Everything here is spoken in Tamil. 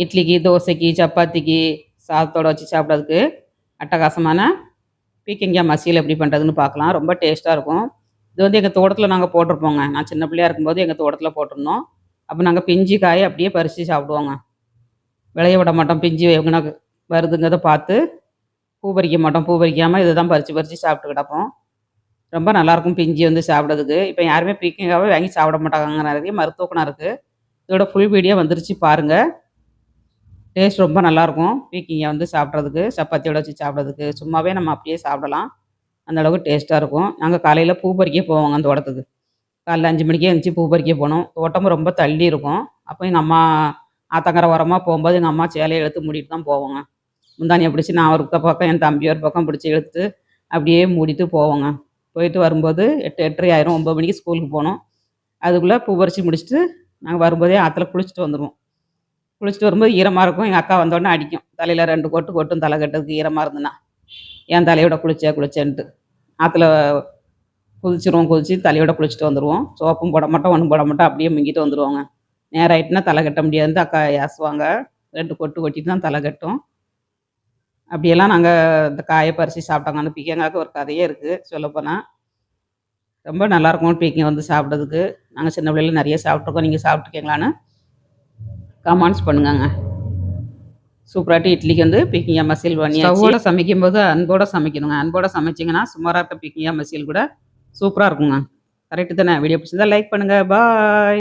இட்லிக்கு, தோசைக்கு, சப்பாத்திக்கு, சாதத்தோட வச்சு சாப்பிட்றதுக்கு அட்டகாசமான பீக்கங்காய் மசியல் எப்படி பண்ணுறதுன்னு பார்க்கலாம். ரொம்ப டேஸ்ட்டாக இருக்கும். இது வந்து எங்கள் தோட்டத்தில் நாங்கள் போட்டிருப்போங்க. நான் சின்ன பிள்ளையா இருக்கும்போது எங்கள் தோட்டத்தில் போட்டிருந்தோம். அப்போ நாங்கள் பிஞ்சு காயை அப்படியே பறித்து சாப்பிடுவோங்க. விளைய விட மாட்டோம். பிஞ்சு எங்கன்னா வருதுங்கிறத பார்த்து பூ பறிக்க மாட்டோம். பூ பறிக்காமல் இதை தான் பறித்து பறித்து சாப்பிட்டு கிடப்போம். ரொம்ப நல்லாயிருக்கும் பிஞ்சு வந்து சாப்பிட்றதுக்கு. இப்போ யாருமே பீக்கங்காவே வாங்கி சாப்பிட மாட்டாங்க. நிறைய மருத்துவ குணம் இருக்குது. இதோட ஃபுல் வீடியோ வந்துருச்சு பாருங்கள். டேஸ்ட் ரொம்ப நல்லாயிருக்கும். பீக்கங்காய் வந்து சாப்பிட்றதுக்கு, சப்பாத்தியோட வச்சு சாப்பிட்றதுக்கு, சும்மாவே நம்ம அப்படியே சாப்பிடலாம். அந்த அளவுக்கு டேஸ்ட்டாக இருக்கும். நாங்கள் காலையில் பூ பறிக்க போவோங்க அந்த தோட்டத்துக்கு. காலைல 5 மணிக்கே எழுந்துச்சி பூ பறிக்க போனோம். தோட்டமும் ரொம்ப தள்ளி இருக்கும். அப்போ எங்கள் அம்மா ஆத்தங்கரை ஓரமாக போகும்போது எங்கள் அம்மா சேலையை இழுத்து மூடிட்டு தான் போவோங்க. முந்தானியை பிடிச்சி நான் ஒரு பக்கம் என் தம்பி ஒரு பக்கம் பிடிச்சி இழுத்து அப்படியே மூடிட்டு போவோங்க. போயிட்டு வரும்போது 8, 8:30 ஆயிரும். 9 மணிக்கு ஸ்கூலுக்கு போகணும். அதுக்குள்ளே பூ பறித்து முடிச்சுட்டு நாங்கள் வரும்போதே ஆற்றுல குளிச்சுட்டு வந்துடுவோம். குளிச்சுட்டு வரும்போது ஈரமாக இருக்கும். எங்கள் அக்கா வந்தோடனே அடிக்கும். தலையில் 2 கொட்டு கொட்டும் தலை கட்டுறதுக்கு ஈரமாக இருந்துன்னா. என் தலையோட குளிச்சேன்ட்டு. ஆற்றுல குதிச்சு தலையோட குளிச்சுட்டு வந்துடுவோம். சோப்பும் போட மாட்டோம், ஒன்றும் போட மாட்டோம். அப்படியே முங்கிட்டு வந்துடுவோங்க. நேரம் ஆயிட்டுனா தலை கட்ட முடியாதுன்னு அக்கா ஏசுவாங்க. 2 கொட்டு கொட்டிட்டு தான் தலை கட்டும். அப்படியெல்லாம் நாங்கள் இந்த காயை பறித்து சாப்பிட்டாங்க. அந்த பீக்கங்காய்க்கு ஒரு கதையே இருக்குது சொல்லப்போனால். ரொம்ப நல்லாயிருக்கும் பீக்கங்காய் வந்து சாப்பிட்றதுக்கு. நாங்கள் சின்ன பிள்ளையில நிறைய சாப்பிட்ருக்கோம். நீங்கள் சாப்பிட்ருக்கீங்களான்னு கமெண்ட்ஸ் பண்ணுங்கங்க. சூப்பராட்டி இட்லிக்கு வந்து பீக்கங்காய் மசியல் பண்ணியாச்சு. ஸ்டவ்வோட சமைக்கும்போது அன்போட சமைக்கணுங்க. அன்போட சமைச்சிங்கன்னா சுமாராக இருக்க பீக்கங்காய் மசியல் கூட சூப்பராக இருக்குங்க. கரெக்டு தானே? வீடியோ பிடிச்சிருந்தா லைக் பண்ணுங்கள். பாய்.